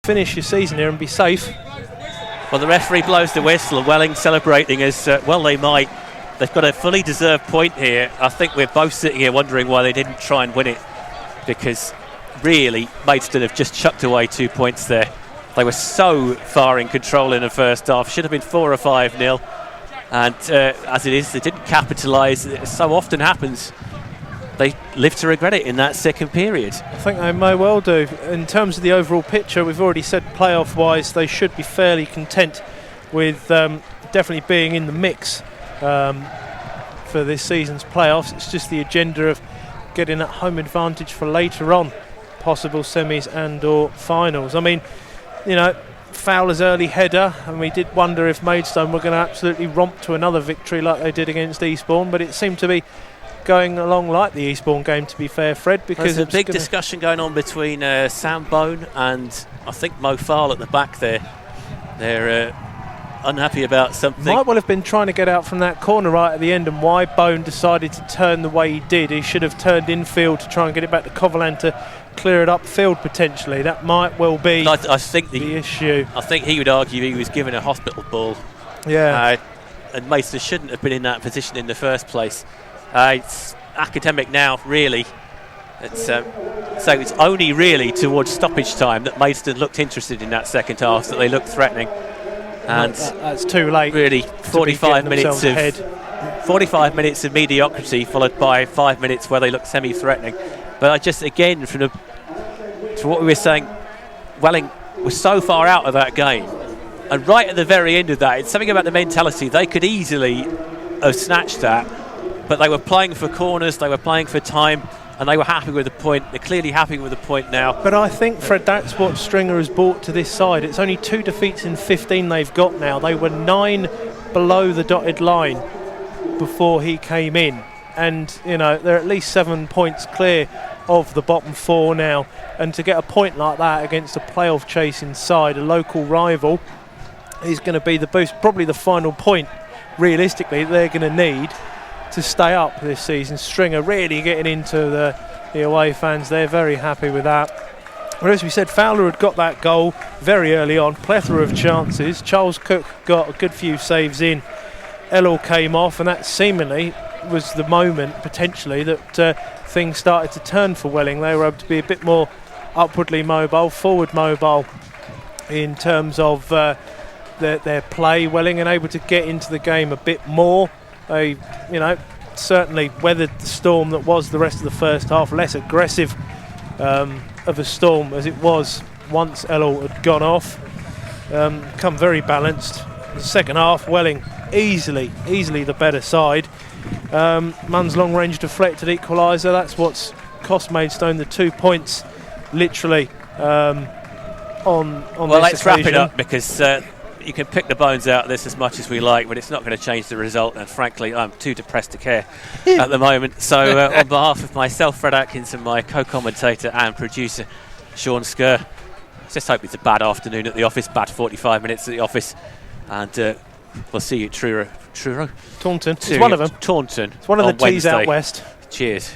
finish your season here and be safe. Well, the referee blows the whistle. Welling celebrating as well they might. They've got a fully deserved point here. I think we're both sitting here wondering why they didn't try and win it, because really Maidstone have just chucked away 2 points there. They were so far in control in the first half. Should have been 4 or 5-0. And as it is, they didn't capitalise. It so often happens. They live to regret it in that second period. I think they may well do. In terms of the overall picture, we've already said playoff-wise they should be fairly content with definitely being in the mix for this season's playoffs. It's just the agenda of getting that home advantage for later on, possible semis and or finals. I mean, you know, Fowler's early header, and we did wonder if Maidstone were going to absolutely romp to another victory like they did against Eastbourne, but it seemed to be going along like the Eastbourne game, to be fair, Fred, because there's a big discussion going on between Sam Bone and I think Mo Farl at the back there. They're unhappy about something. Might well have been trying to get out from that corner right at the end, and why Bone decided to turn the way he did. He should have turned infield to try and get it back to Coverland to clear it upfield potentially. That might well be I think the issue. I think he would argue he was given a hospital ball. Yeah. And Maidstone shouldn't have been in that position in the first place. It's academic now, really. So it's only really towards stoppage time that Maidstone looked interested in that second half, that they looked threatening. And that's too late. Really, 45 minutes of mediocrity followed by 5 minutes where they looked semi-threatening. But I just, again, from what we were saying, Welling was so far out of that game, and right at the very end of that, it's something about the mentality. They could easily have snatched that, but they were playing for corners, they were playing for time, and they were happy with the point. They're clearly happy with the point now. But I think, Fred, that's what Stringer has brought to this side. It's only 2 defeats in 15 they've got now. They were 9 below the dotted line before he came in. And, you know, they're at least 7 points clear of the bottom 4 now. And to get a point like that against a playoff chasing side, a local rival, is going to be the boost, probably the final point, realistically, they're going to need to stay up this season. Stringer really getting into the away fans. They're very happy with that. But as we said, Fowler had got that goal very early on, plethora of chances. Charles Cook got a good few saves in. Ellel came off, and that seemingly was the moment, potentially, that things started to turn for Welling. They were able to be a bit more upwardly mobile, forward mobile in terms of their play, Welling, and able to get into the game a bit more. They, you know, certainly weathered the storm that was the rest of the first half, less aggressive of a storm as it was once Ellel had gone off. Come very balanced. The second half, Welling easily the better side. Munn's long range deflected equaliser, that's what's cost Maidstone the 2 points, literally, on well, this let's occasion. wrap it up, because you can pick the bones out of this as much as we like, but it's not going to change the result, and frankly I'm too depressed to care at the moment. So on behalf of myself, Fred Atkins, and my co-commentator and producer Sean Skerr, just hope it's a bad afternoon at the office, bad 45 minutes at the office, and we'll see you at Truro. Taunton. It's one of them. Taunton. It's one of the tees Wednesday. out west. Cheers.